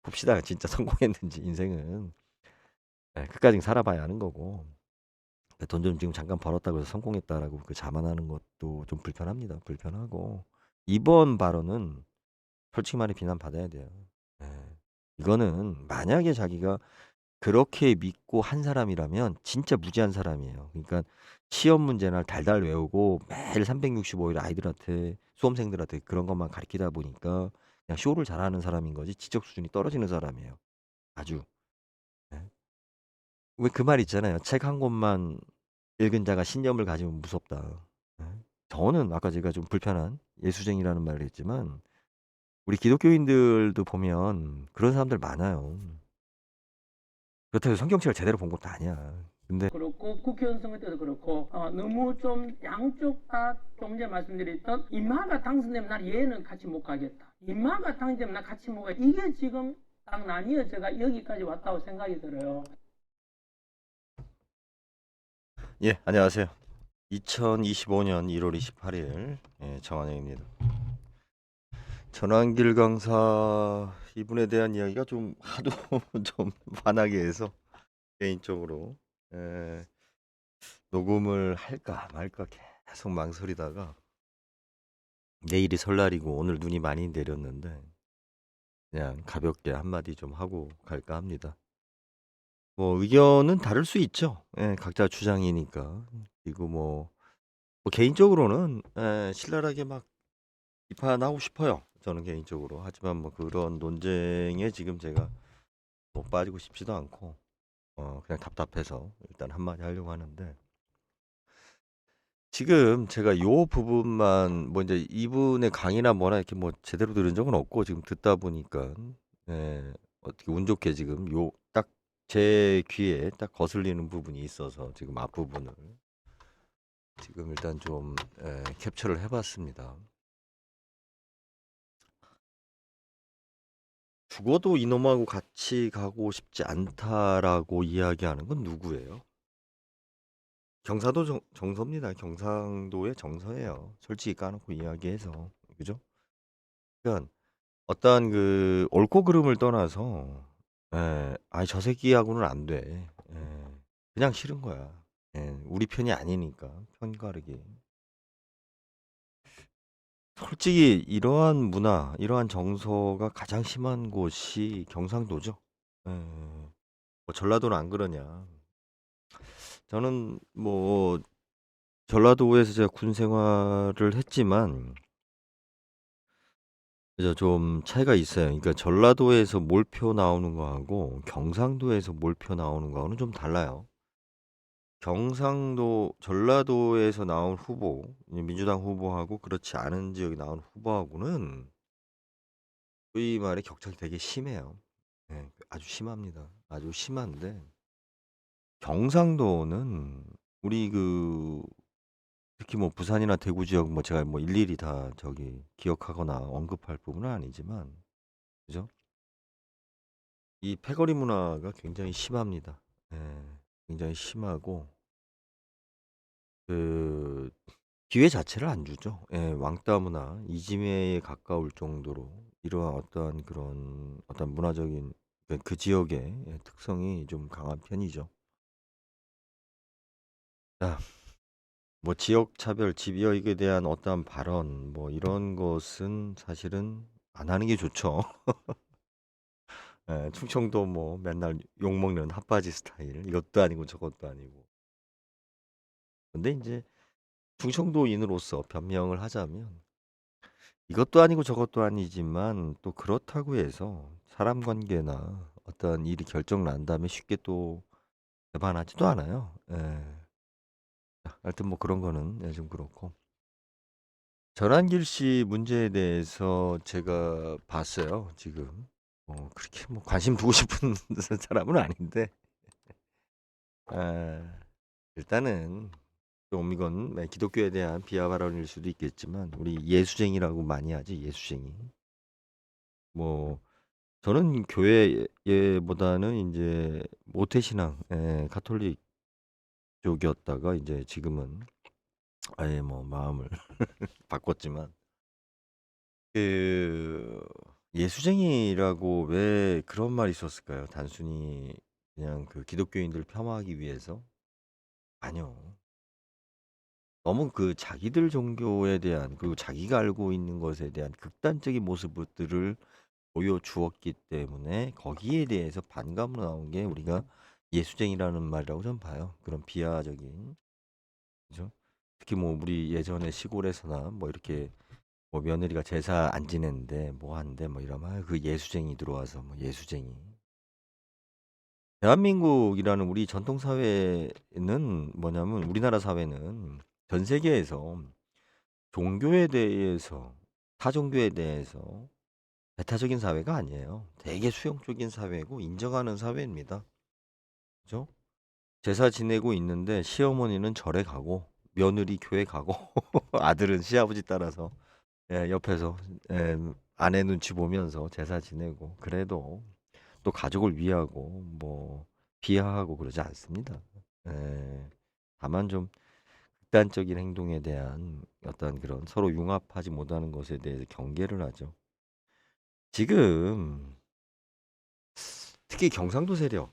봅시다. 진짜 성공했는지 인생은. 예, 끝까지 살아봐야 하는 거고. 돈 좀 지금 잠깐 벌었다고 해서 성공했다라고 그 자만하는 것도 좀 불편합니다. 불편하고. 이번 발언은 솔직히 말해 비난받아야 돼요. 예. 이거는 만약에 자기가 그렇게 믿고 한 사람이라면 진짜 무지한 사람이에요. 그러니까 시험 문제나 달달 외우고 매일 365일 아이들한테 수험생들한테 그런 것만 가르치다 보니까 그냥 쇼를 잘하는 사람인 거지 지적 수준이 떨어지는 사람이에요. 아주. 예. 왜 그 말 있잖아요. 책 한 권만 읽은 자가 신념을 가지면 무섭다. 예. 저는 아까 제가 좀 불편한 예수쟁이라는 말을 했지만 우리 기독교인들도 보면 그런 사람들 많아요. 그렇다고 해서 성경책을 제대로 본 것도 아니야. 근데 그렇고 국회의원 선거 때도 그렇고 너무 좀 양쪽 다 좀 전에 말씀드렸던 이마가 당선되면 난 얘는 같이 못 가겠다. 이마가 당선되면 난 같이 못 가겠다. 이게 지금 딱 나뉘어져가 여기까지 왔다고 생각이 들어요. 예, 안녕하세요. 2025년 1월 28일 정한영입니다. 전환길 강사 이분에 대한 이야기가 좀 하도 좀 화나게 해서 개인적으로 예, 녹음을 할까 말까 계속 망설이다가 내일이 설날이고 오늘 눈이 많이 내렸는데 그냥 가볍게 한마디 좀 하고 갈까 합니다. 뭐 의견은 다를 수 있죠. 예, 각자 주장이니까. 그리고 뭐 개인적으로는 신랄하게 막 비판하고 싶어요. 저는 개인적으로. 하지만 뭐 그런 논쟁에 지금 제가 뭐 빠지고 싶지도 않고 그냥 답답해서 일단 한마디 하려고 하는데 지금 제가 요 부분만 뭐 이제 이분의 강의나 뭐나 이렇게 뭐 제대로 들은 적은 없고 지금 듣다 보니까 어떻게 운 좋게 지금 요 딱 제 귀에 딱 거슬리는 부분이 있어서 지금 앞부분을 지금 일단 좀 캡처를 해봤습니다. 죽어도 이놈하고 같이 가고 싶지 않다라고 이야기하는 건 누구예요? 경사도 정서입니다. 경상도의 정서예요. 솔직히 까놓고 이야기해서. 그죠? 그러니까 어떠한 그 옳고 그름을 떠나서 아니 저 새끼하고는 안 돼. 그냥 싫은 거야. 우리 편이 아니니까 편가르기. 솔직히 이러한 문화, 이러한 정서가 가장 심한 곳이 경상도죠. 뭐 전라도는 안 그러냐? 저는 뭐 전라도에서 제가 군 생활을 했지만 그죠 좀 차이가 있어요. 그러니까 전라도에서 몰표 나오는 거하고 경상도에서 몰표 나오는 거하고는 좀 달라요. 경상도, 전라도에서 나온 후보, 민주당 후보하고 그렇지 않은 지역에 나온 후보하고는 소위 말해 격차가 되게 심해요. 아주 심합니다. 아주 심한데 경상도는 우리 그 특히 뭐 부산이나 대구 지역 뭐 제가 뭐 일일이 다 저기 기억하거나 언급할 부분은 아니지만 그죠? 이 패거리 문화가 굉장히 심합니다. 굉장히 심하고 그 기회 자체를 안 주죠. 왕따 문화, 이지매에 가까울 정도로 이러한 어떠한 그런 어떤 문화적인 그 지역의 특성이 좀 강한 편이죠. 자, 뭐 지역 차별, 집이익에 대한 어떠한 발언, 뭐 이런 것은 사실은 안 하는 게 좋죠. 충청도 뭐 맨날 욕먹는 핫바지 스타일, 이것도 아니고 저것도 아니고. 근데 이제 충청도인으로서 변명을 하자면 이것도 아니고 저것도 아니지만 또 그렇다고 해서 사람 관계나 어떤 일이 결정 난 다음에 쉽게 또 배반하지도 않아요. 하여튼 뭐 그런 거는 좀 그렇고. 전환길 씨 문제에 대해서 제가 봤어요, 지금. 그렇게 뭐 관심 두고 싶은 사람은 아닌데, 아, 일단은 좀 이건 기독교에 대한 비하 발언일 수도 있겠지만, 우리 예수쟁이라고 많이 하지, 예수쟁이. 뭐, 저는 교회보다는 이제 모태신앙, 가톨릭 쪽이었다가 이제 지금은 아예 뭐 마음을 바꿨지만, 그 예수쟁이라고 왜 그런 말이 있었을까요? 단순히 그냥 그 기독교인들을 폄하하기 위해서? 아니요. 너무 그 자기들 종교에 대한 그리고 자기가 알고 있는 것에 대한 극단적인 모습들을 보여주었기 때문에 거기에 대해서 반감으로 나온 게 우리가 예수쟁이라는 말이라고 저는 봐요. 그런 비하적인. 그죠? 특히 뭐 우리 예전에 시골에서나 뭐 이렇게 뭐 며느리가 제사 안 지냈는데 뭐 한대 뭐 이러면 그 예수쟁이 들어와서 뭐 예수쟁이. 대한민국이라는 우리 전통 사회는 뭐냐면 우리나라 사회는 전 세계에서 종교에 대해서 타종교에 대해서 배타적인 사회가 아니에요. 되게 수용적인 사회고 인정하는 사회입니다. 그죠? 제사 지내고 있는데 시어머니는 절에 가고 며느리 교회 가고 아들은 시아버지 따라서 옆에서 아내 눈치 보면서 제사 지내고 그래도 또 가족을 위하고 뭐 비하하고 그러지 않습니다. 예. 다만 좀 극단적인 행동에 대한 어떤 그런 서로 융합하지 못하는 것에 대해서 경계를 하죠. 지금 특히 경상도 세력,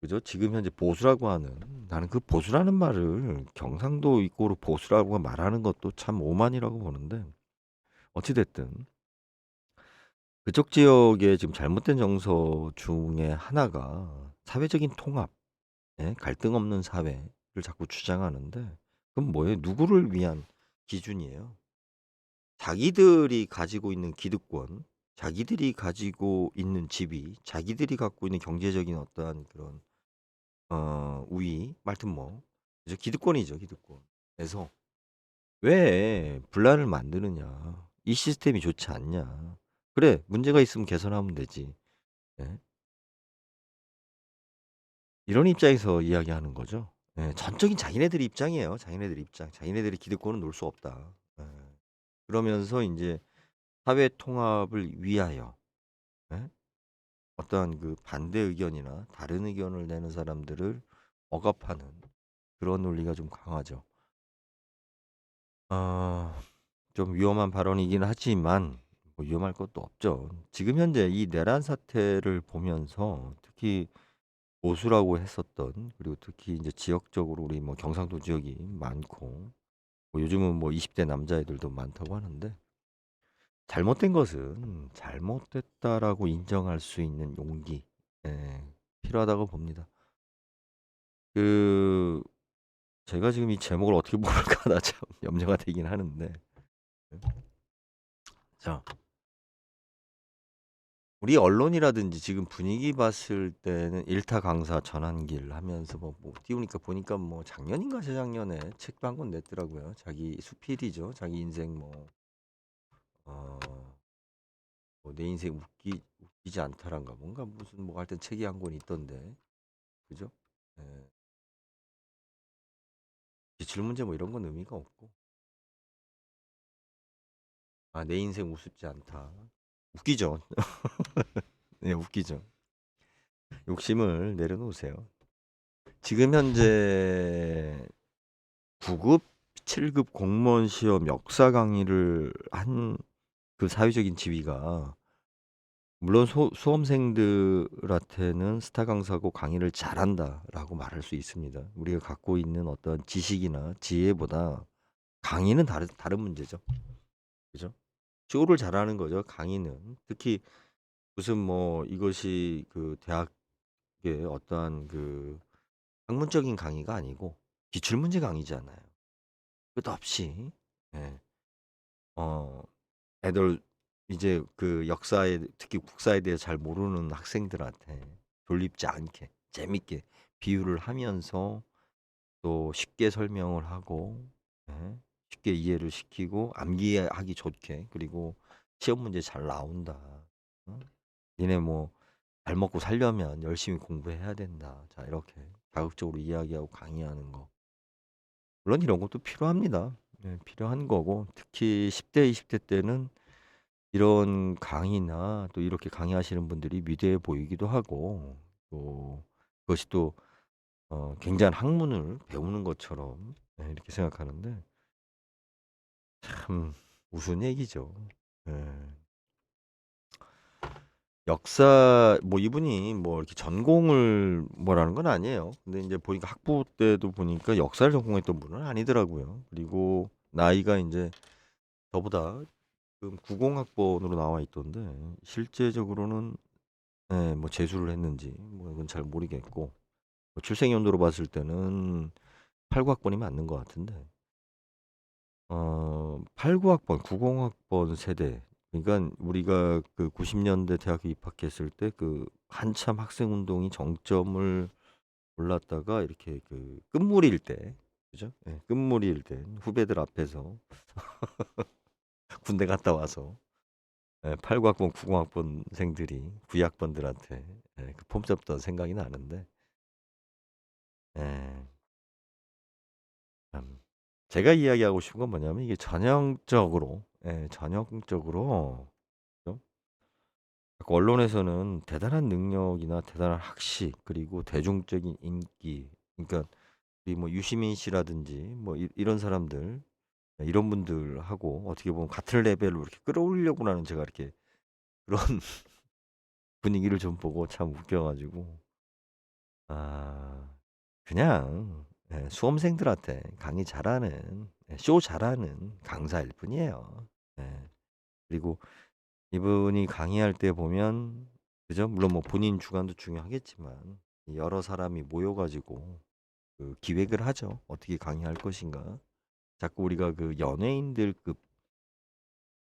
그죠? 지금 현재 보수라고 하는 나는 그 보수라는 말을 경상도 이꼬로 보수라고 말하는 것도 참 오만이라고 보는데 어찌 됐든 그쪽 지역의 지금 잘못된 정서 중에 하나가 사회적인 통합, 갈등 없는 사회를 자꾸 주장하는데 그럼 뭐예요? 누구를 위한 기준이에요? 자기들이 가지고 있는 기득권, 자기들이 가지고 있는 지위, 자기들이 갖고 있는 경제적인 어떠한 그런 우위, 하여튼 뭐 이제 기득권이죠, 기득권. 그래서 왜 분란을 만드느냐? 이 시스템이 좋지 않냐? 그래, 문제가 있으면 개선하면 되지. 예? 이런 입장에서 이야기하는 거죠. 예, 전적인 자기네들 입장이에요. 자기네들 입장. 자기네들이 기득권은 놓을 수 없다. 예. 그러면서 이제 사회 통합을 위하여 예? 어떠한 그 반대 의견이나 다른 의견을 내는 사람들을 억압하는 그런 논리가 좀 강하죠. 아, 좀 위험한 발언이긴 하지만 뭐 위험할 것도 없죠. 지금 현재 이 내란 사태를 보면서 특히 보수라고 했었던 그리고 특히 이제 지역적으로 우리 뭐 경상도 지역이 많고 뭐 요즘은 뭐 20대 남자애들도 많다고 하는데 잘못된 것은 잘못됐다라고 인정할 수 있는 용기 예, 필요하다고 봅니다. 그 제가 지금 이 제목을 어떻게 부를까 나 참 염려가 되긴 하는데 자 우리 언론이라든지 지금 분위기 봤을 때는 일타 강사 전환길 하면서 뭐 띄우니까 보니까 뭐 작년인가 재작년에 책도 한 권 냈더라고요. 자기 수필이죠. 자기 인생 어, 뭐 내 인생 웃기지 않다란가 뭔가 무슨 뭐 하여튼 책이 한 권 있던데 그죠? 예. 기출 문제 뭐 이런 건 의미가 없고 아 내 인생 우습지 않다. 웃기죠. 네 웃기죠. 욕심을 내려놓으세요. 지금 현재 9급, 7급 공무원 시험 역사 강의를 한 그 사회적인 지위가 물론 수험생들한테는 스타 강사고 강의를 잘한다라고 말할 수 있습니다. 우리가 갖고 있는 어떤 지식이나 지혜보다 강의는 다른 문제죠. 그죠? 쇼를 잘하는 거죠. 강의는 특히 무슨 뭐 이것이 그 대학의 어떠한 그 학문적인 강의가 아니고 기출문제 강의잖아요. 끝없이 예. 어 애들 이제 그 역사에 특히 국사에 대해 잘 모르는 학생들한테 졸립지 않게 재밌게 비유를 하면서 또 쉽게 설명을 하고 예. 쉽게 이해를 시키고 암기하기 좋게 그리고 시험 문제 잘 나온다. 어? 니네 뭐 잘 먹고 살려면 열심히 공부해야 된다. 자, 이렇게 자극적으로 이야기하고 강의하는 거. 물론 이런 것도 필요합니다. 예, 필요한 거고 특히 10대, 20대 때는 이런 강의나 또 이렇게 강의하시는 분들이 위대해 보이기도 하고 또 그것이 또 굉장한 학문을 배우는 것처럼 이렇게 생각하는데 참 우스운 얘기죠. 예. 역사 뭐 이분이 뭐 이렇게 전공을 뭐라는 건 아니에요. 근데 이제 보니까 학부 때도 보니까 역사를 전공했던 분은 아니더라고요. 그리고 나이가 이제 저보다 지금 90학번으로 나와 있던데 실제적으로는 예, 뭐 재수를 했는지 뭐 이건 잘 모르겠고 뭐 출생 연도로 봤을 때는 89학번이 맞는 것 같은데 89학번, 90학번 세대. 그러니까 우리가 그 90년대 대학교 입학했을 때 그 한참 학생 운동이 정점을 올랐다가 이렇게 그 끝물일 때, 그죠? 예, 끝물일 때 후배들 앞에서 군대 갔다 와서 89학번, 90학번생들이 9학번들한테 그 폼 잡던 생각이 나는데, 예, 참 제가 이야기하고 싶은 건 뭐냐면 이게 전형적으로, 전형적으로 좀 언론에서는 대단한 능력이나 대단한 학식 그리고 대중적인 인기, 그러니까 우리 뭐 유시민 씨라든지 뭐 이런 사람들, 이런 분들하고 어떻게 보면 같은 레벨로 이렇게 끌어올리려고 하는 제가 이렇게 그런 분위기를 좀 보고 참 웃겨가지고 아 그냥 수험생들한테 강의 잘하는 쇼 잘하는 강사일 뿐이에요. 예. 그리고 이분이 강의할 때 보면 그죠? 물론 뭐 본인 주관도 중요하겠지만 여러 사람이 모여 가지고 그 기획을 하죠. 어떻게 강의할 것인가. 자꾸 우리가 그 연예인들급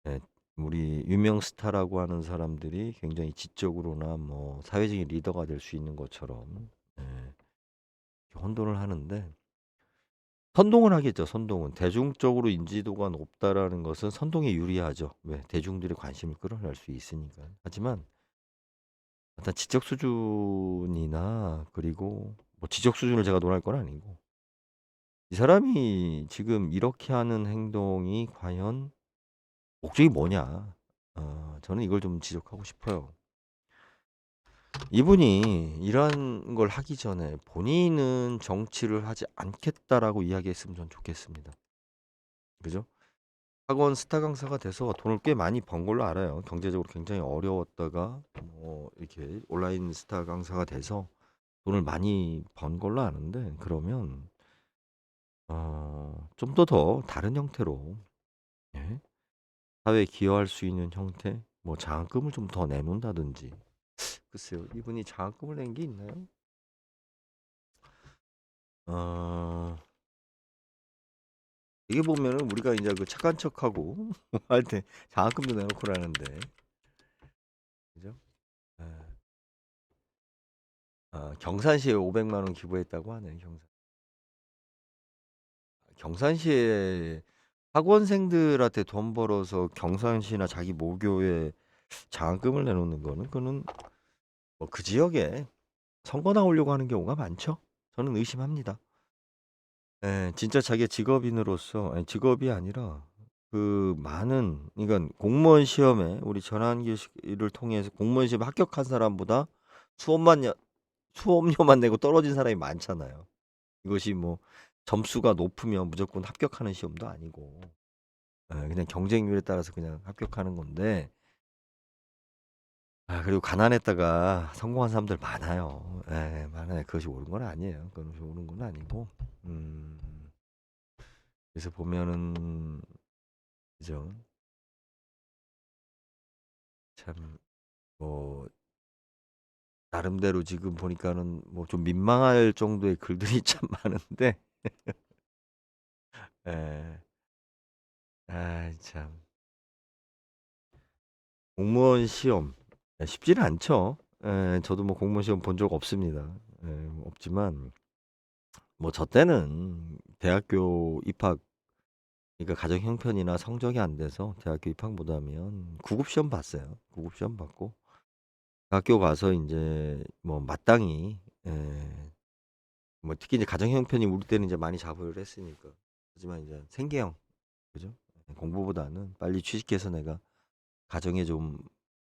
예, 우리 유명 스타라고 하는 사람들이 굉장히 지적으로나 뭐 사회적인 리더가 될 수 있는 것처럼 이렇게 혼돈을 하는데 선동을 하겠죠. 선동은 대중적으로 인지도가 높다라는 것은 선동에 유리하죠. 왜? 대중들의 관심을 끌어낼 수 있으니까. 하지만 일단 지적 수준이나 그리고 뭐 지적 수준을 제가 논할 건 아니고 이 사람이 지금 이렇게 하는 행동이 과연 목적이 뭐냐? 저는 이걸 좀 지적하고 싶어요. 이분이 이런 걸 하기 전에 본인은 정치를 하지 않겠다라고 이야기했으면 전 좋겠습니다. 그죠? 학원 스타 강사가 돼서 돈을 꽤 많이 번 걸로 알아요. 경제적으로 굉장히 어려웠다가 뭐 이렇게 온라인 스타 강사가 돼서 돈을 많이 번 걸로 아는데 그러면 좀 더 다른 형태로 예? 사회에 기여할 수 있는 형태 뭐 장학금을 좀 더 내놓는다든지 글쎄요 이분이 장학금을 낸 게 있나요? 어 이게 보면은 우리가 이제 그 착한 척하고 할 때 장학금도 내놓고라는데 그죠? 예. 경산시에 500만 원 기부했다고 하네 경산시에 학원생들한테 돈 벌어서 경산시나 자기 모교에 장학금을 내놓는 거는 그거는 뭐 그 지역에 선거 나오려고 하는 경우가 많죠. 저는 의심합니다. 예, 진짜 자기의 직업인으로서 아니 직업이 아니라 그 많은 그러니까 공무원 시험에 우리 전환기를 통해서 공무원 시험에 합격한 사람보다 수업만 수업료만 내고 떨어진 사람이 많잖아요. 이것이 뭐 점수가 높으면 무조건 합격하는 시험도 아니고 그냥 경쟁률에 따라서 그냥 합격하는 건데 그리고 가난했다가 성공한 사람들 많아요. 많아요. 그것이 옳은 건 아니에요. 그것이 옳은 건 아니고 음 그래서 보면은 그죠? 참 뭐 나름대로 지금 보니까는 뭐 좀 민망할 정도의 글들이 참 많은데 예. 참. 공무원 시험 쉽지는 않죠. 저도 뭐 공무원 시험 본 적 없습니다. 없지만 뭐 저 때는 대학교 입학 그러니까 가정 형편이나 성적이 안 돼서 대학교 입학 못하면 구급 시험 봤어요. 구급 시험 받고 학교 가서 인제 뭐 마땅히 뭐 특히 이제 가정 형편이 우리 때는 이제 많이 좌우를 했으니까. 하지만 이제 생계형 그죠? 공부보다는 빨리 취직해서 내가 가정에 좀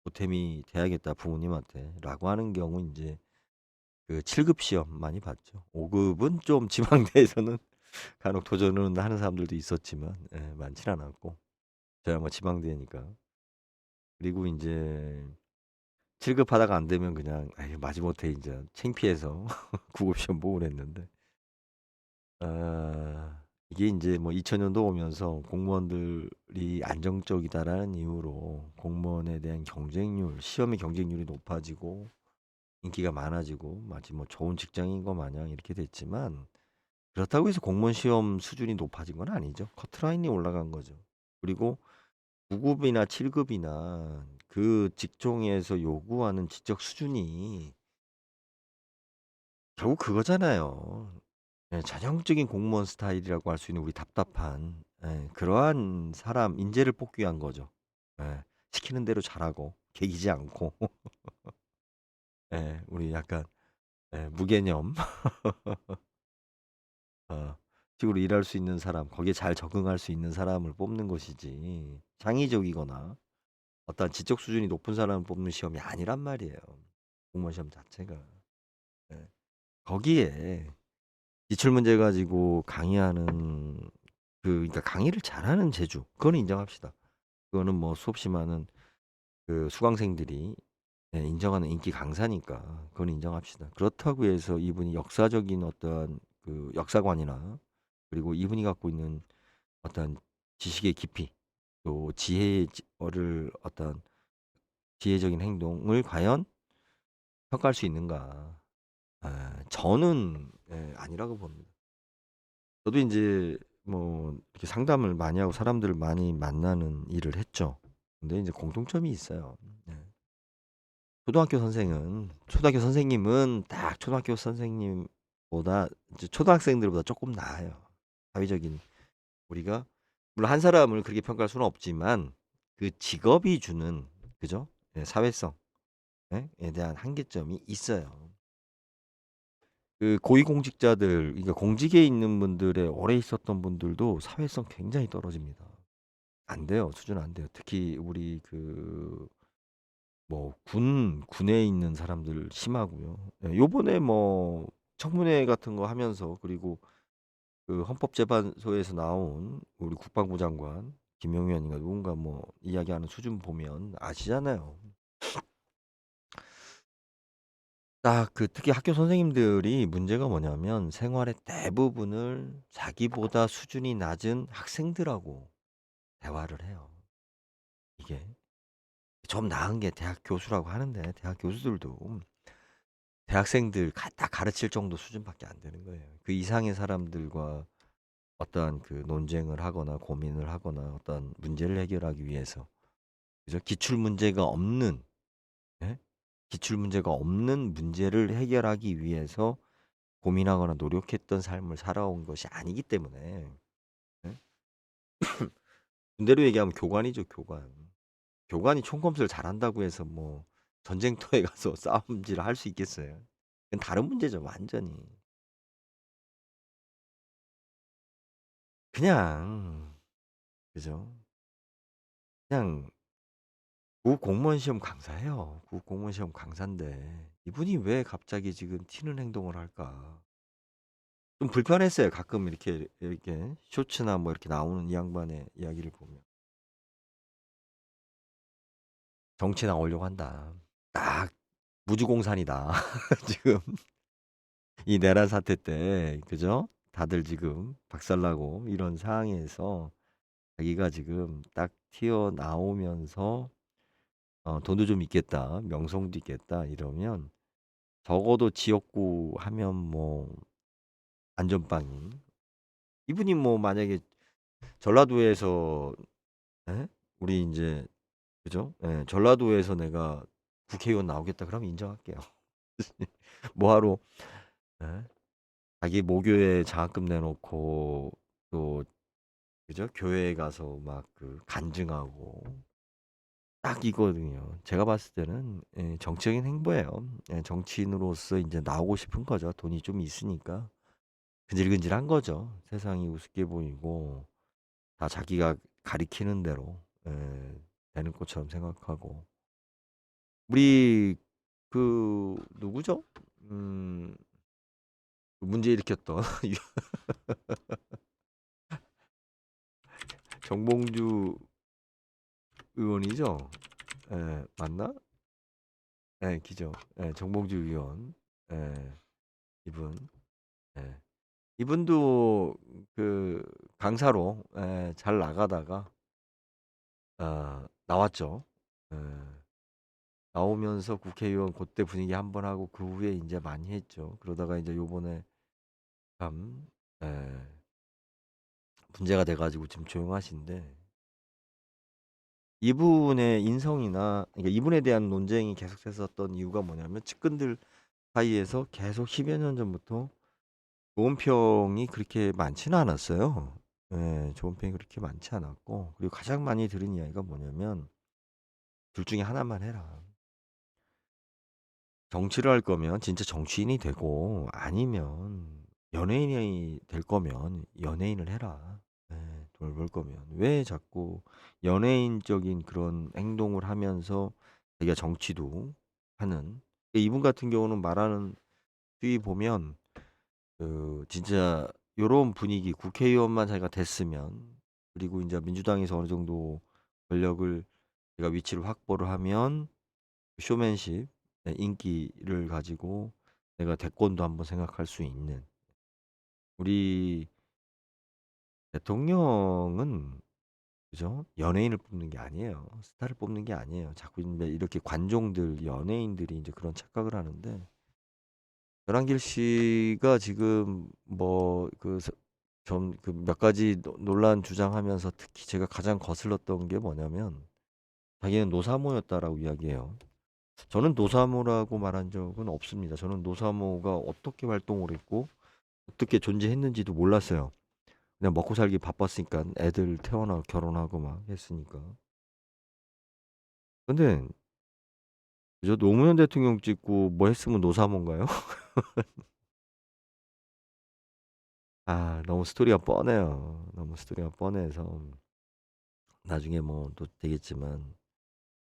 보탬이 돼야겠다 부모님한테라고 하는 경우 인제 그 7급 시험 많이 봤죠. 5 급은 좀 지방대에서는 간혹 도전은 하는 사람들도 있었지만 많진 않았고 저야 뭐 지방대니까. 그리고 인제 7급 하다가 안 되면 그냥 마지못해 인제 창피해서 9급 시험 보고 그랬는데 이게 인제 뭐 2000 년도 오면서 공무원들이 안정적이다라는 이유로 공무원에 대한 경쟁률, 시험의 경쟁률이 높아지고 인기가 많아지고 마치 뭐 좋은 직장인 것 마냥 이렇게 됐지만 그렇다고 해서 공무원 시험 수준이 높아진 건 아니죠. 커트라인이 올라간 거죠. 그리고 9 급이나 7 급이나 그 직종에서 요구하는 지적 수준이 결국 그거잖아요. 전형적인 공무원 스타일이라고 할 수 있는 우리 답답한 그러한 사람 인재를 뽑기 위한 거죠. 시키는 대로 잘하고 개기지 않고 우리 약간 무개념 어 식으로 일할 수 있는 사람, 거기에 잘 적응할 수 있는 사람을 뽑는 것이지 창의적이거나 어떤 지적 수준이 높은 사람을 뽑는 시험이 아니란 말이에요, 공무원 시험 자체가. 예. 거기에 기출 문제 가지고 강의하는 그러니까 강의를 잘하는 재주 그거는 인정합시다. 그거는 뭐 수없이 많은 그 수강생들이 인정하는 인기 강사니까 그건 인정합시다. 그렇다고 해서 이분이 역사적인 어떠한 그 역사관이나 그리고 이분이 갖고 있는 어떤 지식의 깊이 또 지혜의 를 어떤 지혜적인 행동을 과연 평가할 수 있는가. 저는 아니라고 봅니다. 저도 인제 뭐 이렇게 상담을 많이 하고 사람들을 많이 만나는 일을 했죠. 근데 인제 공통점이 있어요. 네. 초등학교 선생님은 딱 초등학교 선생님보다 이제 초등학생들보다 쪼끔 나아요. 사회적인 우리가 물론 한 사람을 그렇게 평가할 수는 없지만 그 직업이 주는 그죠? 사회성 에 대한 한계점이 있어요. 그 고위공직자들 그러니까 공직에 있는 분들에 오래 있었던 분들도 사회성 굉장히 떨어집니다. 안 돼요. 수준 안 돼요. 특히 우리 그 뭐 군에 있는 사람들 심하고요. 요번에 뭐 청문회 같은 거 하면서 그리고 그 헌법재판소에서 나온 우리 국방부 장관 김용현인가 누군가 뭐 이야기하는 수준 보면 아시잖아요. 딱 그 특히 학교 선생님들이 문제가 뭐냐면 생활의 대부분을 자기보다 수준이 낮은 학생들하고 대화를 해요. 이게 좀 나은 게 대학 교수라고 하는데 대학 교수들도 대학생들 딱 가르칠 정도 수준밖에 안 되는 거예요. 그 이상의 사람들과 어떠한 그 논쟁을 하거나 고민을 하거나 어떤 문제를 해결하기 위해서 그죠? 예? 기출 문제가 없는 문제를 해결하기 위해서 고민하거나 노력했던 삶을 살아온 것이 아니기 때문에 예? 군대로 얘기하면 교관이죠, 교관. 교관이 총검술 잘한다고 해서 뭐 전쟁터에 가서 싸움질을 할 수 있겠어요? 그건 다른 문제죠, 완전히. 그냥 그죠? 그냥 고 공무원 시험 강사예요. 고 공무원 시험 강사인데 이분이 왜 갑자기 지금 튀는 행동을 할까? 좀 불편했어요. 가끔 이렇게 쇼츠나 뭐 이렇게 나오는 이 양반의 이야기를 보면. '정치에 나오려고 한다. 딱 무주공산이다.' 지금 이 내란 사태 때 그죠? 다들 지금 박살나고 이런 상황에서 자기가 지금 딱 튀어나오면서 '돈도 좀 있겠다. 명성도 있겠다.' 이러면 적어도 지역구 하면 뭐 안전빵인 이분이 뭐 만약에 전라도에서 예? 우리 인제 그죠? 전라도에서 내가 국회의원 나오겠다 그러면 인정할게요. 뭐하러 예? 자기 모교에 장학금 내놓고 또 그죠? 교회에 가서 막 그 간증하고 딱 이거거든요. 제가 봤을 때는 정치적인 행보예요. 정치인으로서 인제 나오고 싶은 거죠. 돈이 좀 있으니까. 근질근질한 거죠. 세상이 우습게 보이고 다 자기가 가리키는 대로 되는 것처럼 생각하고. 우리 그 누구죠? 음 그 문제 일으켰던 정봉주 의원이죠? 맞나? 예, 기죠. 예, 정봉주 의원. 예, 이분. 예. 이분도 그 강사로 잘 나가다가 나왔죠. 예. 나오면서 국회의원 그때 분위기 한번 하고 그 후에 인제 많이 했죠. 그러다가 인제 요번에 참 문제가 돼 가지고 지금 조용하신데, 이분의 인성이나 그러니까 이분에 대한 논쟁이 계속됐었던 이유가 뭐냐면 측근들 사이에서 계속 10여 년 전부터 좋은 평이 그렇게 많지는 않았어요. 예. 좋은 평이 그렇게 많지 않았고, 그리고 가장 많이 들은 이야기가 뭐냐면 "둘 중에 하나만 해라. 정치를 할 거면 진짜 정치인이 되고, 아니면 연예인이 될 거면 연예인을 해라. 예. 돈을 벌 거면. 왜 자꾸 연예인적인 그런 행동을 하면서 자기가 정치도 하는." 이분 같은 경우는 말하는 수위 보면 진짜 요런 분위기, 국회의원만 자기가 됐으면, 그리고 인제 민주당에서 어느 정도 권력을, 제가 위치를 확보를 하면 쇼맨십, 인기를 가지고 내가 대권도 한번 생각할 수 있는, 우리 대통령은, 그죠? 연예인을 뽑는 게 아니에요. 스타를 뽑는 게 아니에요. 자꾸 인제 이렇게 관종들, 연예인들이 인제 그런 착각을 하는데, 전한길 씨가 지금 뭐 좀 그 몇 가지 논란 주장하면서 특히 제가 가장 거슬렀던 게 뭐냐면, 자기는 노사모였다라고 이야기해요. 저는 노사모라고 말한 적은 없습니다. 저는 노사모가 어떻게 활동을 했고 어떻게 존재했는지도 몰랐어요. 그냥 먹고 살기 바빴으니까, 애들 태어나고 결혼하고 막 했으니까. 근데 저 노무현 대통령 찍고 뭐 했으면 노사모인가요? 너무 스토리가 뻔해요. 너무 스토리가 뻔해서 나중에 뭐 또 되겠지만,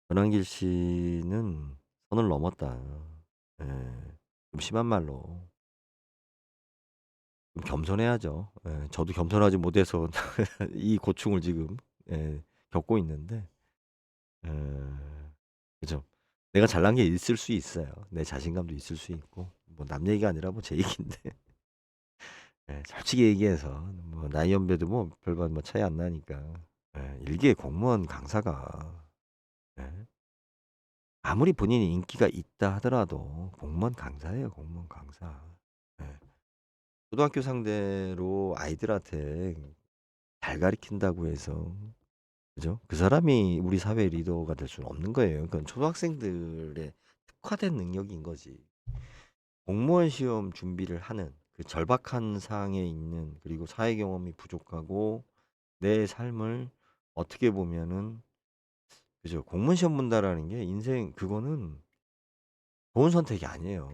전환길 씨는 선을 넘었다. 예. 좀 심한 말로 좀 겸손해야죠. 예. 저도 겸손하지 못해서 이 고충을 지금 겪고 있는데, 예. 그죠. 내가 잘난 게 있을 수 있어요. 내 자신감도 있을 수 있고, 뭐 남 얘기가 아니라 뭐 제 얘기인데 예, 솔직히 얘기해서 뭐 나이 연배도 뭐 별반 뭐 차이 안 나니까. 예. 일개 공무원 강사가, 예, 아무리 본인이 인기가 있다 하더라도 공무원 강사예요, 공무원 강사. 예. 초등학교 상대로 아이들한테 잘 가르친다고 해서, 그죠? 그 사람이 우리 사회의 리더가 될 수는 없는 거예요. 그건 초등학생들의 특화된 능력인 거지. 공무원 시험 준비를 하는 그 절박한 상황에 있는, 그리고 사회 경험이 부족하고 내 삶을 어떻게 보면은, 그죠? 공무원 시험 본다라는 게 인생, 그거는 좋은 선택이 아니에요.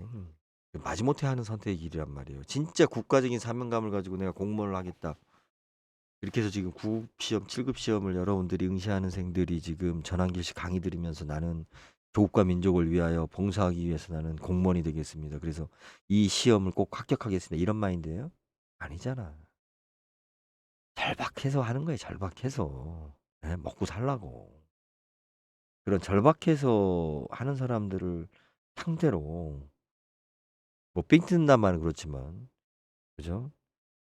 그 마지못해 하는 선택이란 말이에요. 진짜 국가적인 사명감을 가지고 '내가 공무원을 하겠다.' 이렇게 해서 지금 9급 시험, 7급 시험을 여러분들이 응시하는 생들이 지금 전환길 씨 강의 들으면서 '나는 조국과 민족을 위하여 봉사하기 위해서 나는 공무원이 되겠습니다. 그래서 이 시험을 꼭 합격하겠습니다.' 이런 마인드예요? 아니잖아. 절박해서 하는 거예요, 절박해서. 예, 먹고 살라고. 그런 절박해서 하는 사람들을 상대로, 뭐 삥 뜯는단 말은 그렇지만, 그죠?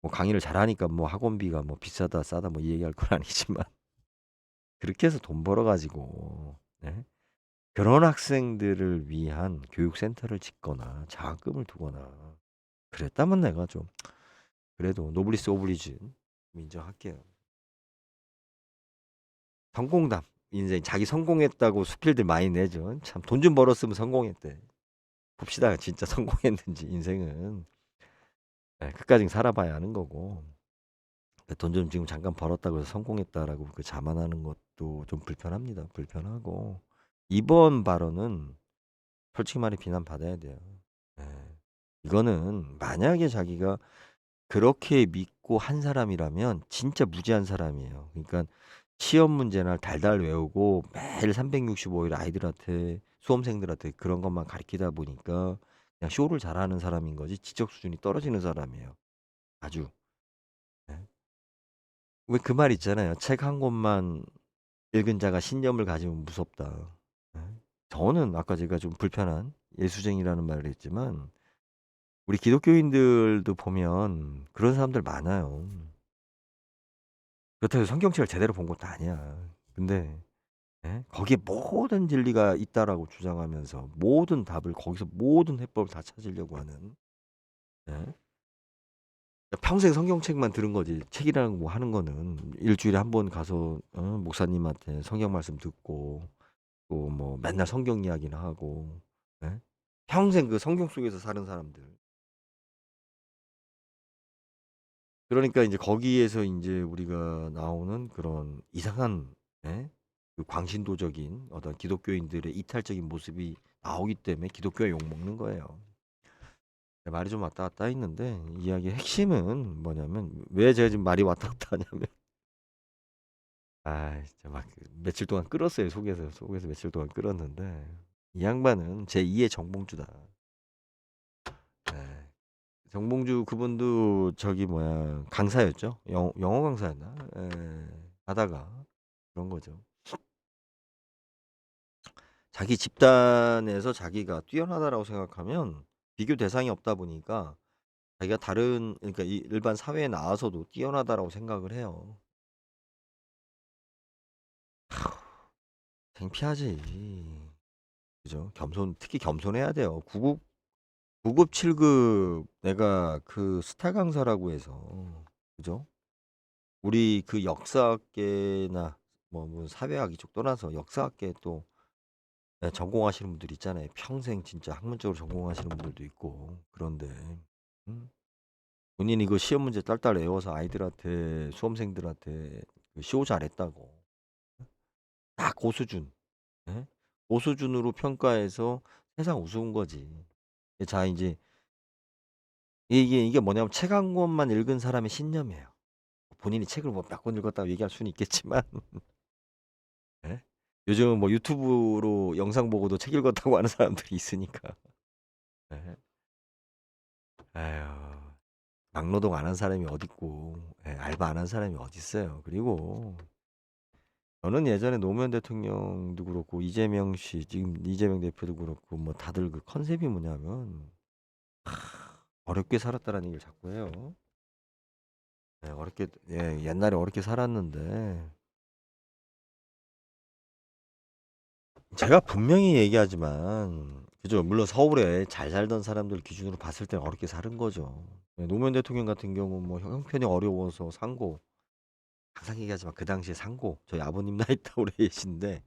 뭐 강의를 잘하니까 뭐 학원비가 뭐 비싸다 싸다 뭐 이 얘기할 건 아니지만, 그렇게 해서 돈 벌어 가지고, 예, 그런 학생들을 위한 교육센터를 짓거나 장학금을 두거나 그랬다면 내가 좀 그래도 노블리스 오블리주 인정할게요. 성공담. 인생 자기 성공했다고 수필들 많이 내죠. 참 돈 좀 벌었으면 성공했대. 봅시다. 진짜 성공했는지 인생은. 예, 끝까지 살아봐야 하는 거고. 돈 좀 지금 잠깐 벌었다고 해서 성공했다라고 그 자만하는 것도 좀 불편합니다. 불편하고, 이번 발언은 솔직히 말해 비난받아야 돼요. 예. 이거는 만약에 자기가 그렇게 믿고 한 사람이라면 진짜 무지한 사람이에요. 그러니까 시험 문제나 달달 외우고 매일 365일 아이들한테, 수험생들한테 그런 것만 가르치다 보니까 그냥 쇼를 잘하는 사람인 거지, 지적 수준이 떨어지는 사람이에요. 아주. 예. 왜 그 말 있잖아요. "책 한 권만 읽은 자가 신념을 가지면 무섭다." 예. 저는 아까 제가 좀 불편한 예수쟁이라는 말을 했지만 우리 기독교인들도 보면 그런 사람들 많아요. 그렇다고 해서 성경책을 제대로 본 것도 아니야. 근데 예? 거기에 모든 진리가 있다라고 주장하면서 모든 답을 거기서 모든 해법을 다 찾으려고 하는 예? 평생 성경책만 들은 거지 책이라는 거 하는 거는 일주일에 한 번 가서 목사님한테 성경 말씀 듣고 또 뭐 맨날 성경 이야기나 하고 예? 평생 그 성경 속에서 사는 사람들. 그러니까 이제 거기에서 인제 우리가 나오는 그런 이상한 예? 그 광신도적인 어떤 기독교인들의 이탈적인 모습이 나오기 때문에 기독교가 욕먹는 거예요. 말이 좀 왔다 갔다 했는데 이야기의 핵심은 뭐냐면 왜 제가 지금 말이 왔다 갔다 하냐면 진짜 막 며칠 동안 끌었어요 속에서 며칠 동안 끌었는데 이 양반은 제2의 정봉주다. 예. 정봉주 그분도 저기 뭐야 강사였죠. 영어 강사였나? 예. 하다가 그런 거죠. 자기 집단에서 자기가 뛰어나다라고 생각하면 비교 대상이 없다 보니까 자기가 다른 그러니까 이 일반 사회에 나와서도 뛰어나다라고 생각을 해요. 창피하지. 그죠? 특히 겸손해야 돼요. 9급 7급 내가 그 스타 강사라고 해서 그죠? 우리 그 역사학계나 뭐 사회학 이쪽 떠나서 역사학계 또 예, 전공하시는 분들 있잖아요. 평생 진짜 학문적으로 전공하시는 분들도 있고 그런데 음? 본인이 그 시험 문제 딸딸 외워서 아이들한테 수험생들한테 그 시호 잘했다고 딱 고수준 예? 고수준으로 평가해서 세상 우스운 거지. 자 이제 이게 뭐냐면 책 한 권만 읽은 사람의 신념이에요. 본인이 책을 뭐 몇 권 읽었다고 얘기할 수는 있겠지만 예? 요즘은 뭐 유튜브로 영상 보고도 책 읽었다고 하는 사람들이 있으니까. 예. 아유. 막노동 안 한 사람이 어딨고 예, 알바 안 한 사람이 어딨어요. 그리고 저는 예전에 노무현 대통령도 그렇고 이재명 씨 지금 이재명 대표도 그렇고 뭐 다들 그 컨셉이 뭐냐면 어렵게 살았다라는 얘기를 자꾸 해요. 예, 옛날에 어렵게 살았는데 제가 분명히 얘기하지만 그죠. 물론 서울에 잘 살던 사람들 기준으로 봤을 때는 어렵게 사는 거죠. 예, 노무현 대통령 같은 경우 뭐 형편이 어려워서 상고 항상 얘기하지만 그 당시에 상고 저희 아버님 나이 또래이신데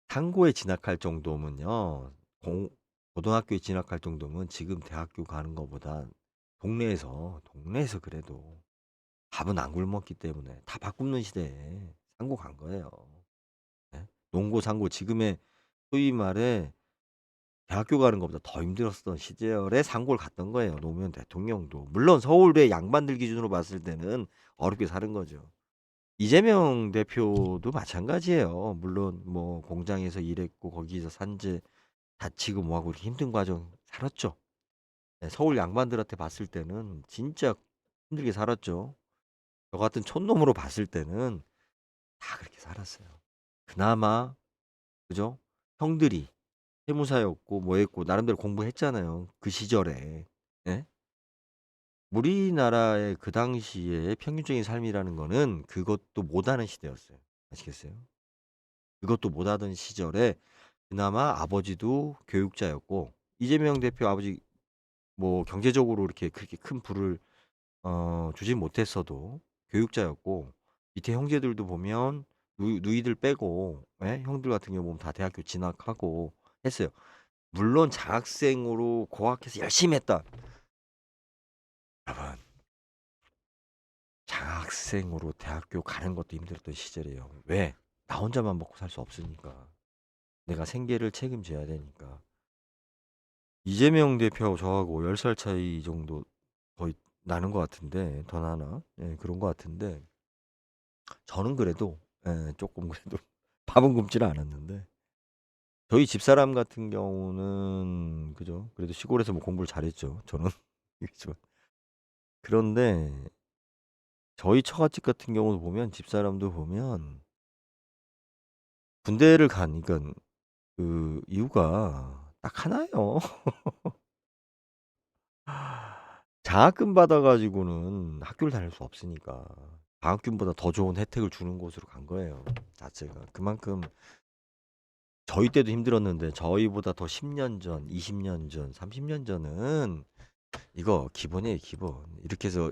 상고에 진학할 정도면요. 고등학교에 진학할 정도면 지금 대학교 가는 것보다 동네에서 그래도 밥은 안 굶었기 때문에 다 밥 굶는 시대에 상고 간 거예요. 예? 농고 상고 지금의 소위 말해 대학교 가는 것보다 더 힘들었던 시절에 상고를 갔던 거예요. 노무현 대통령도. 물론 서울의 양반들 기준으로 봤을 때는 어렵게 사는 거죠. 이재명 대표도 마찬가지예요. 물론 뭐 공장에서 일했고 거기서 산재 다치고 뭐하고 이렇게 힘든 과정 살았죠. 네, 서울 양반들한테 봤을 때는 진짜 힘들게 살았죠. 저 같은 촌놈으로 봤을 때는 다 그렇게 살았어요. 그나마 그죠? 형들이 세무사였고 뭐 했고 나름대로 공부했잖아요. 그 시절에. 예? 우리나라의 그 당시에 평균적인 삶이라는 거는 그것도 못하는 시대였어요. 아시겠어요? 그것도 못하던 시절에 그나마 아버지도 교육자였고 이재명 대표 아버지 뭐 경제적으로 이렇게 그렇게 큰 부를 주진 못했어도 교육자였고 밑에 형제들도 보면 누이들 빼고 예? 형들 같은 경우 보면 다 대학교 진학하고 했어요. 물론 장학생으로 고학해서 열심히 했다. 여러분 장학생으로 대학교 가는 것도 힘들었던 시절이에요. 왜? 나 혼자만 먹고 살 수 없으니까. 내가 생계를 책임져야 되니까. 이재명 대표하고 저하고 10살 차이 정도 거의 나는 것 같은데 더 나나? 예, 그런 것 같은데 저는 그래도 예, 조금 그래도 밥은 굶지는 않았는데 저희 집사람 같은 경우는 그죠? 그래도 시골에서 뭐 공부를 잘했죠. 저는 그렇지만 그런데 저희 처갓집 같은 경우도 보면 집사람도 보면 군대를 간 그러니까 그 이유가 딱 하나예요. 장학금 받아 가지고는 학교를 다닐 수 없으니까. 장학금보다 더 좋은 혜택을 주는 곳으로 간 거예요, 자체가. 그만큼 저희 때도 힘들었는데 저희보다 더 10년 전, 20년 전, 30년 전은 이거 기본이에요, 기본. 이렇게 해서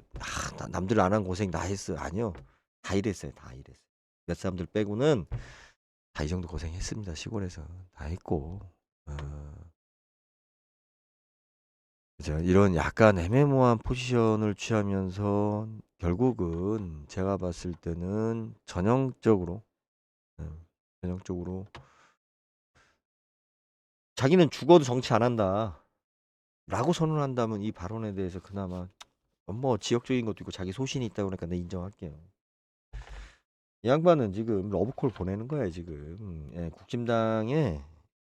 남들 안 한 고생 나 했어요. 아니요. 다 일했어요. 다 일했어요. 몇 사람들 빼고는 다 이 정도 고생했습니다. 시골에서 다 했고. 어, 그죠? 이런 약간 애매모호한 포지션을 취하면서 결국은 제가 봤을 때는 전형적으로 전형적으로 자기는 죽어도 정치 안 한다. 라고 선언한다면 이 발언에 대해서 그나마 뭐 지역적인 것도 있고 자기 소신이 있다고 그러니까 내 인정할게요. 이 양반은 지금 러브콜 보내는 거야 지금. 예, 국진당에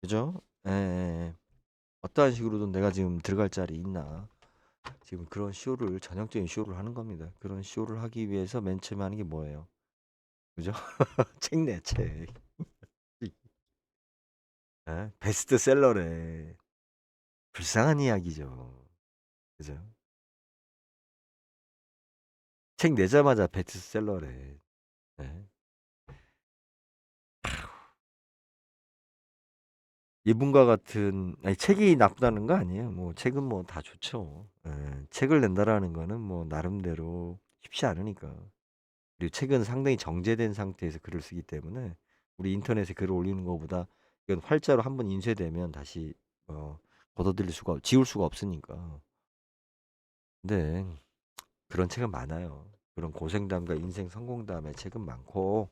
그죠? 예, 예, 예. 어떠한 식으로든 내가 지금 들어갈 자리 있나 지금 그런 쇼를 전형적인 쇼를 하는 겁니다. 그런 쇼를 하기 위해서 맨 처음에 하는 게 뭐예요? 그죠? 책 내 책. 예? 베스트셀러래. 불쌍한 이야기죠. 그죠? 책 내자마자 베스트셀러래. 예? 이분과 같은 아니 책이 나쁘다는 거 아니에요. 뭐 책은 뭐 다 좋죠. 예. 책을 낸다라는 거는 뭐 나름대로 쉽지 않으니까. 그리고 책은 상당히 정제된 상태에서 글을 쓰기 때문에 우리 인터넷에 글을 올리는 것보다 이건 활자로 한번 인쇄되면 다시 어 걷어들일 수가 지울 수가 없으니까. 근데 그런 책은 많아요. 그런 고생담과 인생 성공담의 책은 많고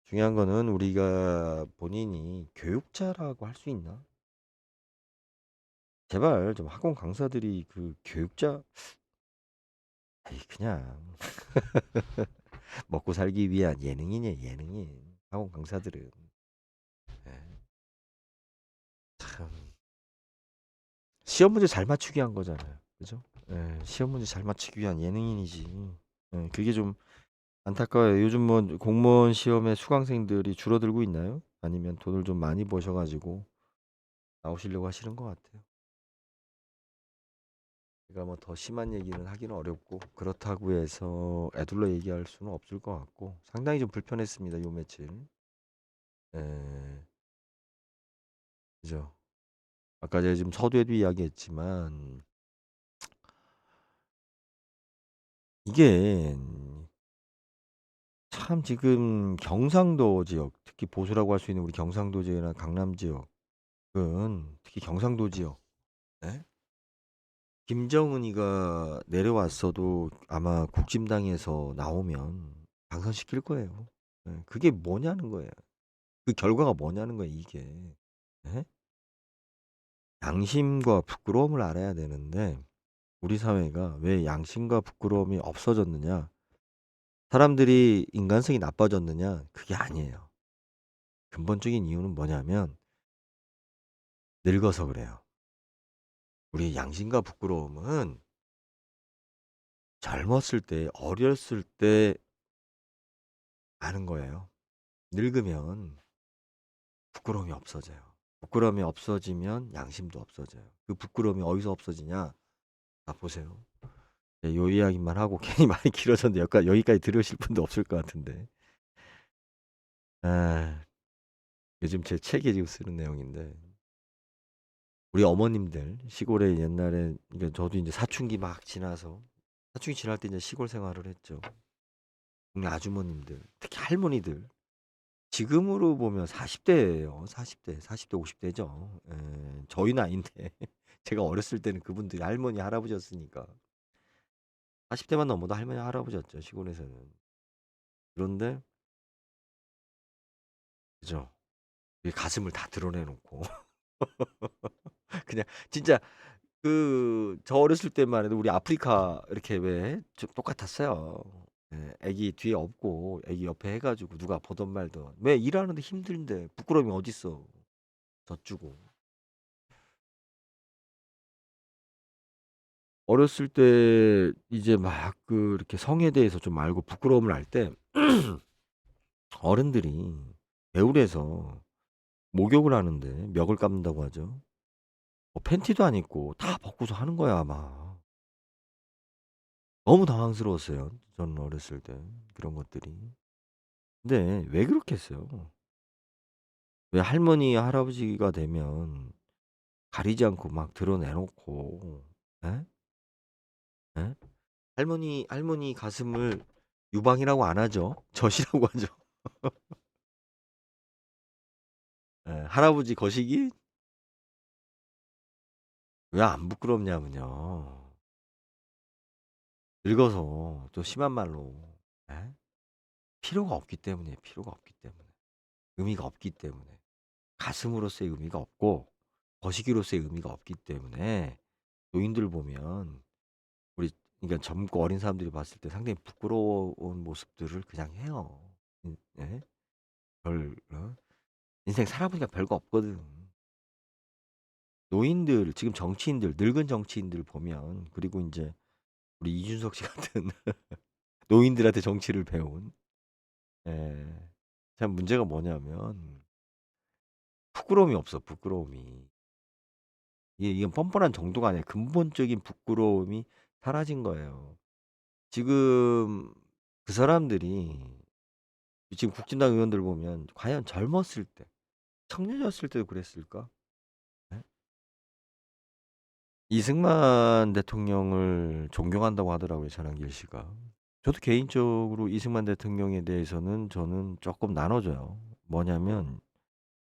중요한 거는 우리가 본인이 교육자라고 할 수 있나? 제발 좀 학원 강사들이 그 교육자 아이 그냥 먹고 살기 위한 예능인이에요, 예능인. 학원 강사들은. 예. 참 시험 문제 잘 맞추기 위한 거잖아요. 그죠? 예. 시험 문제 잘 맞추기 위한 예능인이지. 예. 그게 좀 안타까워요. 요즘 뭐 공무원 시험에 수강생들이 줄어들고 있나요? 아니면 돈을 좀 많이 버셔 가지고 나오시려고 하시는 것 같아요. 제가 뭐 더 심한 얘기는 하기는 어렵고 그렇다고 해서 에둘러 얘기할 수는 없을 것 같고 상당히 좀 불편했습니다. 요 며칠. 예. 그죠. 아까 제가 지금 서두에도 이야기했지만 이게 참 지금 경상도 지역, 특히 보수라고 할 수 있는 우리 경상도 지역이나 강남 지역은 특히 경상도 지역, 예? 김정은이가 내려왔어도 아마 국진당에서 나오면 당선시킬 거예요. 예, 그게 뭐냐는 거예요. 그 결과가 뭐냐는 거예요, 이게. 예? 양심과 부끄러움을 알아야 되는데 우리 사회가 왜 양심과 부끄러움이 없어졌느냐? 사람들이 인간성이 나빠졌느냐? 그게 아니에요. 근본적인 이유는 뭐냐면 늙어서 그래요. 우리 양심과 부끄러움은 젊었을 때, 어렸을 때 아는 거예요. 늙으면 부끄러움이 없어져요. 부끄러움이 없어지면 양심도 없어져요. 그 부끄러움이 어디서 없어지냐? 아, 보세요. 네, 요 이야기만 하고 괜히 많이 길어졌는데 여기까지 들으실 분도 없을 것 같은데. 아, 요즘 제 책에 지금 쓰는 내용인데 우리 어머님들 시골에 옛날에 그러니까 저도 이제 사춘기 막 지나서 사춘기 지날 때 이제 시골 생활을 했죠. 동네 아주머님들, 특히 할머니들 지금으로 보면 40대예요. 40대, 40대, 50대죠. 예, 저희 나이인데 제가 어렸을 때는 그분들이 할머니, 할아버지였으니까 40대만 넘어도 할머니, 할아버지였죠. 시골에서는. 그런데 그죠? 이 가슴을 다 드러내놓고 그냥 진짜 저 어렸을 때만 해도 우리 아프리카 이렇게 왜 똑같았어요. 예, 애기 뒤에 업고 애기 옆에 해가지고 누가 보던 말던 왜 일하는데 힘든데 부끄러움이 어딨어 젖주고 어렸을 때 이제 막 이렇게 성에 대해서 좀 알고 부끄러움을 알 때 어른들이 배울에서 목욕을 하는데 멱을 감는다고 하죠. 팬티도 안 입고 다 벗고서 하는 거야 아마. 너무 당황스러웠어요. 저는 어렸을 때 그런 것들이. 근데 왜 그렇게 했어요? 왜 할머니, 할아버지가 되면 가리지 않고 막 드러내놓고, 에? 에? 할머니 가슴을 유방이라고 안 하죠. 젖이라고 하죠. 할아버지 거시기? 왜 안 부끄럽냐면요. 늙어서 또 심한 말로, 에? 필요가 없기 때문에, 필요가 없기 때문에. 의미가 없기 때문에. 가슴으로서의 의미가 없고, 거시기로서의 의미가 없기 때문에, 노인들 보면, 우리, 그러니까 젊고 어린 사람들이 봤을 때 상당히 부끄러운 모습들을 그냥 해요. 예? 인생 살아보니까 별거 없거든. 노인들, 지금 정치인들, 늙은 정치인들 보면, 그리고 이제 우리 이준석 씨 같은 노인들한테 정치를 배운, 예. 참 문제가 뭐냐면, 부끄러움이 없어, 부끄러움이. 이건 뻔뻔한 정도가 아니라 근본적인 부끄러움이 사라진 거예요. 지금 그 사람들이, 지금 국진당 의원들 보면, 과연 젊었을 때, 청년이었을 때도 그랬을까? 예? 이승만 대통령을 존경한다고 하더라고요, 전한길 씨가. 저도 개인적으로 이승만 대통령에 대해서는 저는 조금 나눠져요. 뭐냐면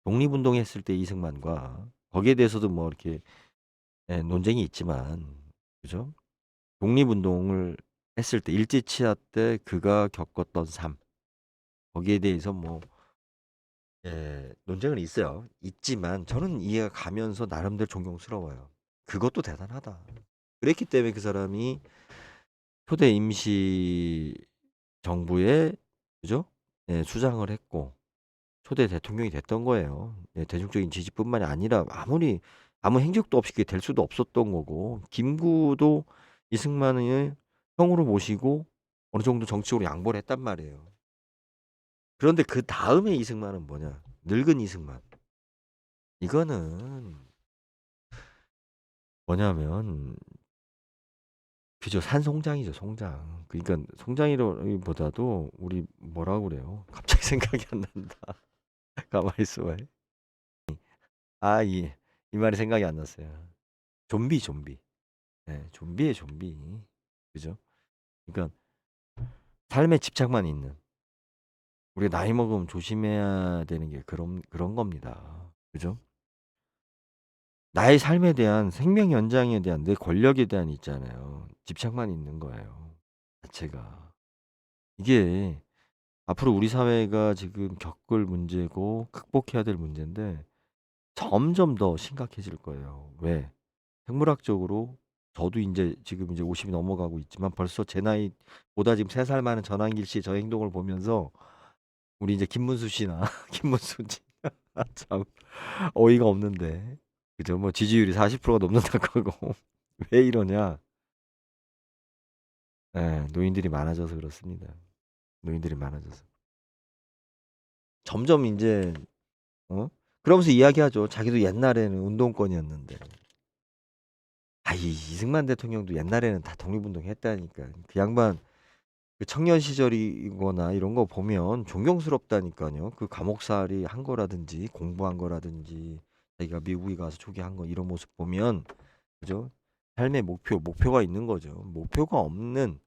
독립운동했을 때 이승만과 거기에 대해서도 뭐 이렇게 논쟁이 있지만, 그죠? 독립운동을 했을 때 일제치하 때 그가 겪었던 삶, 거기에 대해서 뭐 논쟁은 있어요. 있지만 저는 이해가 가면서 나름대로 존경스러워요. 그것도 대단하다. 그랬기 때문에 그 사람이 초대 임시 정부의, 그죠? 수장을 했고 초대 대통령이 됐던 거예요. 대중적인 지지뿐만이 아니라 아무 행적도 없이 그게 될 수도 없었던 거고, 김구도 이승만을 형으로 모시고 어느 정도 정치적으로 양보를 했단 말이에요. 그런데 그 다음에 이승만은 뭐냐? 늙은 이승만. 이거는 뭐냐면 그죠, 산송장이죠, 송장. 그러니까 송장이보다도 우리 뭐라고 그래요? 갑자기 생각이 안 난다. 가만히 있어봐. 이 말이 생각이 안 났어요. 좀비, 좀비. 좀비에 좀비. 그죠? 그러니까 삶에 집착만 있는. 우리가 나이 먹으면 조심해야 되는 게 그런 겁니다. 그죠? 나의 삶에 대한 생명 연장에 대한 내 권력에 대한 있잖아요. 집착만 있는 거예요. 자체가. 이게 앞으로 우리 사회가 지금 겪을 문제고 극복해야 될 문제인데 점점 더 심각해질 거예요. 왜? 생물학적으로 저도 인제 지금 이제 50이 넘어가고 있지만 벌써 제 나이보다 지금 3살 많은 전환길 씨의 저 행동을 보면서 우리 이제 김문수 씨나 김문수 씨 참 어이가 없는데. 그죠? 뭐 지지율이 40%가 넘는다고 하고 왜 이러냐? 노인들이 많아져서 그렇습니다. 노인들이 많아져서. 점점 인제 그러면서 이야기하죠. 자기도 옛날에는 운동권이었는데. 이 이승만 대통령도 옛날에는 다 독립운동 했다니까. 그 양반 그 청년 시절이거나 이런 거 보면 존경스럽다니까요. 그 감옥살이 한 거라든지 공부한 거라든지 자기가 미국에 가서 초기한 거 이런 모습 보면, 그죠? 삶의 목표가 있는 거죠. 목표가 없는,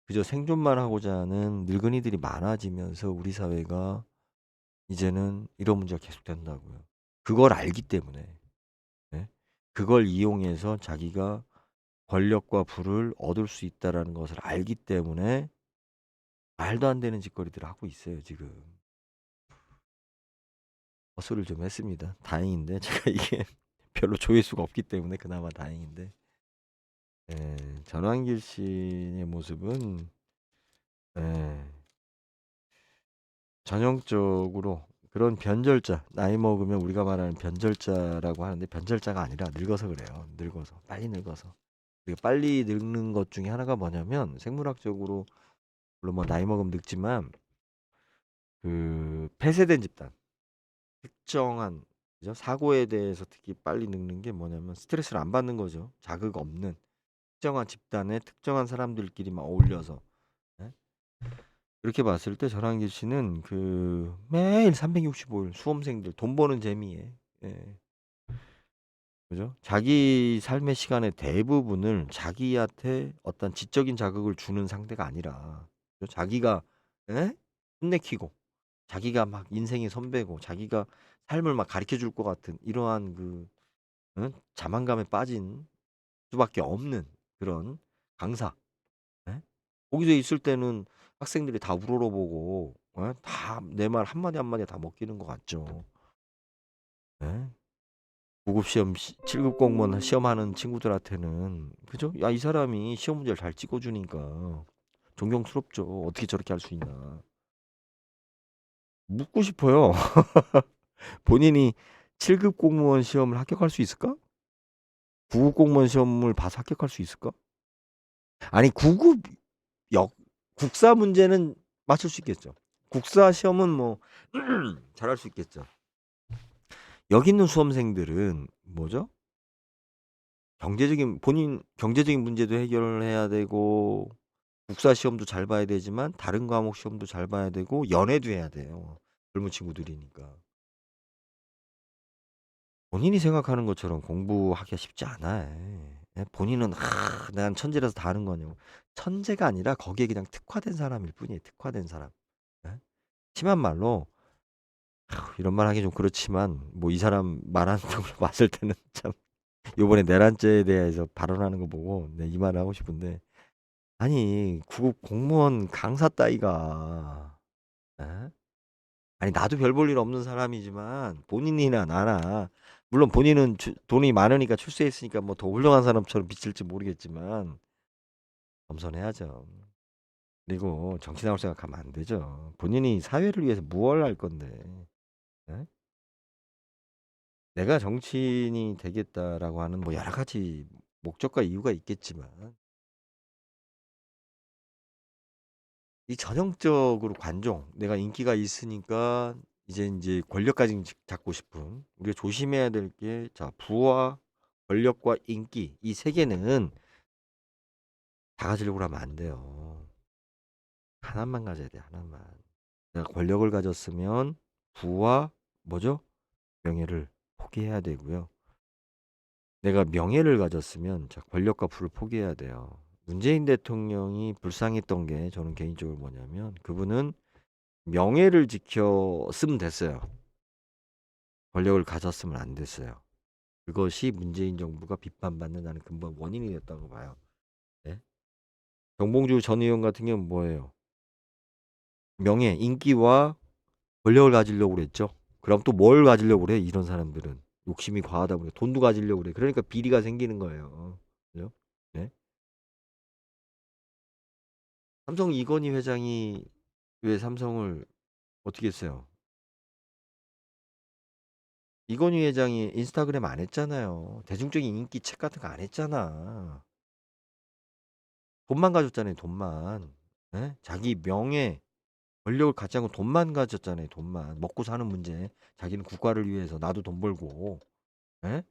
그저 생존만 하고자 하는 늙은이들이 많아지면서 우리 사회가 이제는 이런 문제가 계속된다고요. 그걸 알기 때문에. 예? 그걸 이용해서 자기가 권력과 부를 얻을 수 있다라는 것을 알기 때문에 말도 안 되는 짓거리들을 하고 있어요, 지금. 헛소리를 좀 했습니다. 다행인데 제가 이게 별로 조회수가 없기 때문에 그나마 다행인데. 전환길 씨의 모습은 예, 전형적으로 그런 변절자, 나이 먹으면 우리가 말하는 변절자라고 하는데 변절자가 아니라 늙어서 그래요. 늙어서, 빨리 늙어서. 그리고 빨리 늙는 것 중에 하나가 뭐냐면 생물학적으로, 물론 뭐 나이 먹으면 늙지만 그 폐쇄된 집단. 특정한 그죠? 사고에 대해서 특히 빨리 늙는 게 뭐냐면 스트레스를 안 받는 거죠. 자극 없는 특정한 집단의 특정한 사람들끼리만 어울려서. 예? 그렇게 봤을 때 전환기 씨는 그 매일 365일 수험생들 돈 버는 재미에 예. 그죠? 자기 삶의 시간의 대부분을 자기한테 어떤 지적인 자극을 주는 상대가 아니라 그죠? 자기가 예? 혼내키고 자기가 막 인생의 선배고 자기가 삶을 막 가르쳐 줄 것 같은 이러한 그 응? 자만감에 빠진 수밖에 없는 그런 강사. 예? 거기서 있을 때는 학생들이 다 우러러보고 다 내 말 한마디 한마디 다 먹히는 것 같죠. 예? 9급 시험 7급 공무원 시험하는 친구들한테는 그죠? 야, 이 사람이 시험 문제를 잘 찍어주니까 존경스럽죠. 어떻게 저렇게 할 수 있나. 묻고 싶어요. 본인이 7급 공무원 시험을 합격할 수 있을까? 9급 공무원 시험을 봐서 합격할 수 있을까? 아니 9급 역 국사 문제는 맞출 수 있겠죠. 국사 시험은 뭐 잘할 수 있겠죠. 여기 있는 수험생들은 뭐죠? 경제적인 본인 경제적인 문제도 해결해야 되고 국사 시험도 잘 봐야 되지만 다른 과목 시험도 잘 봐야 되고 연애도 해야 돼요. 젊은 친구들이니까. 본인이 생각하는 것처럼 공부하기가 쉽지 않아. 예, 본인은 난 천재라서 다 하는 거냐고. 천재가 아니라 거기에 그냥 특화된 사람일 뿐이에요. 특화된 사람. 예? 심한 말로 이런 말 하기 좀 그렇지만 뭐 이 사람 말하는 걸 봤을 때는 참 요번에 내란죄에 대해서 발언하는 거 보고 이 말을 하고 싶은데 아니 9급 공무원 강사 따위가 예? 아니 나도 별 볼 일 없는 사람이지만 본인이나 나나 물론 본인은 돈이 많으니까 출세했으니까 뭐 더 훌륭한 사람처럼 비칠지 모르겠지만 겸손해야죠. 그리고 정치 나올 생각하면 안 되죠. 본인이 사회를 위해서 무엇을 할 건데. 예? 내가 정치인이 되겠다라고 하는 뭐 여러 가지 목적과 이유가 있겠지만 이 전형적으로 관종, 내가 인기가 있으니까 이제 권력까지 잡고 싶은 우리가 조심해야 될 게 자, 부와 권력과 인기 이 세 개는 다 가지려고 하면 안 돼요. 하나만 가져야 돼, 하나만. 내가 권력을 가졌으면 부와 뭐죠? 명예를 포기해야 되고요. 내가 명예를 가졌으면 자, 권력과 부를 포기해야 돼요. 문재인 대통령이 불쌍했던 게 저는 개인적으로 뭐냐면 그분은 명예를 지켰으면 됐어요. 권력을 가졌으면 안 됐어요. 그것이 문재인 정부가 비판받는 나는 근본 원인이 됐다고 봐요. 네? 정봉주 전 의원 같은 경우는 뭐예요? 명예, 인기와 권력을 가지려고 그랬죠. 그럼 또 뭘 가지려고 그래? 이런 사람들은 욕심이 과하다 보니까 돈도 가지려고 그래. 그러니까 비리가 생기는 거예요. 그죠? 네? 삼성 이건희 회장이 왜 삼성을 어떻게 했어요? 이건희 회장이 인스타그램 안 했잖아요. 대중적인 인기 책 같은 거 안 했잖아. 돈만 가졌잖아요, 돈만. 예? 자기 명예, 권력을 갖지 않고 돈만 가졌잖아요, 돈만. 먹고 사는 문제. 자기는 국가를 위해서 나도 돈 벌고. 예?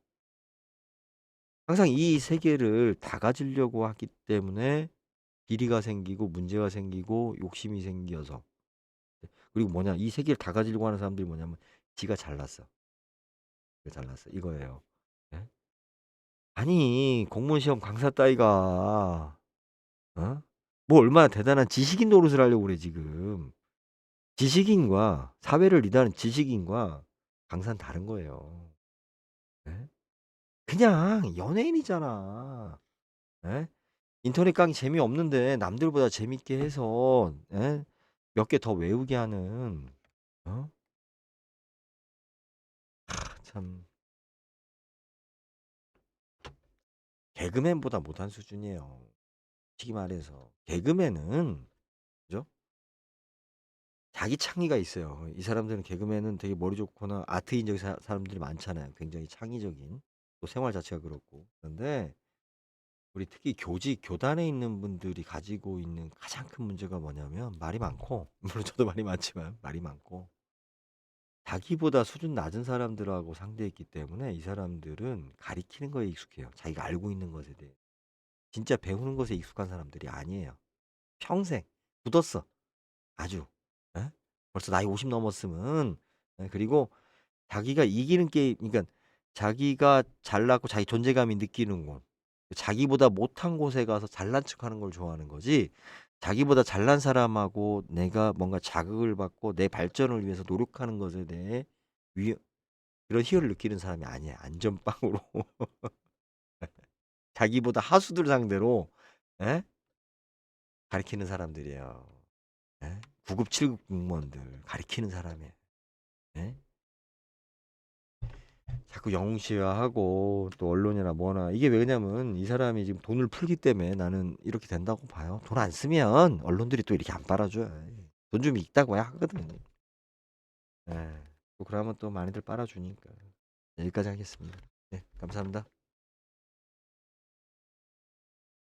항상 이 세계를 다 가지려고 하기 때문에 비리가 생기고 문제가 생기고 욕심이 생겨서. 그리고 뭐냐, 이 세계를 다 가지려고 하는 사람들이 뭐냐면 지가 잘났어. 지가 잘났어. 이거예요. 예? 아니, 공무원 시험 강사 따위가 어? 뭐 얼마나 대단한 지식인 노릇을 하려고 그래 지금. 지식인과 사회를 리드하는 지식인과 강사는 다른 거예요. 예? 그냥 연예인이잖아. 예? 인터넷 강의 재미없는데 남들보다 재밌게 해서 예? 몇 개 더 외우게 하는 어? 참 개그맨보다 못한 수준이에요. 솔직히 말해서 개그맨은 그죠? 자기 창의가 있어요. 이 사람들은 개그맨은 되게 머리 좋거나 아트인적인 사람들이 많잖아요. 굉장히 창의적인. 또 생활 자체가 그렇고. 그런데 우리 특히 교직, 교단에 있는 분들이 가지고 있는 가장 큰 문제가 뭐냐면 말이 많고, 물론 저도 말이 많지만 말이 많고, 자기보다 수준 낮은 사람들하고 상대했기 때문에 이 사람들은 가리키는 거에 익숙해요. 자기가 알고 있는 것에 대해. 진짜 배우는 것에 익숙한 사람들이 아니에요. 평생 굳었어. 아주. 예? 벌써 나이 50 넘었으면. 예, 그리고 자기가 이기는 게임, 그러니까 자기가 잘났고 자기 존재감이 느끼는 곳, 자기보다 못한 곳에 가서 잘난 척하는 걸 좋아하는 거지. 자기보다 잘난 사람하고 내가 뭔가 자극을 받고 내 발전을 위해서 노력하는 것에 대해 위 그런 희열을 느끼는 사람이 아니야. 안전빵으로 자기보다 하수들 상대로, 예? 가리키는 사람들이에요. 예? 9급 7급 공무원들 가리키는 사람이에요. 예? 자꾸 영웅시화하고 또 언론이나 뭐나 이게 왜냐면 이 사람이 지금 돈을 풀기 때문에 나는 이렇게 된다고 봐요. 돈 안 쓰면 언론들이 또 이렇게 안 빨아줘요. 돈 좀 있다고 하거든. 예. 또 그러면 또 많이들 빨아주니까. 네, 여기까지 하겠습니다. 네, 감사합니다.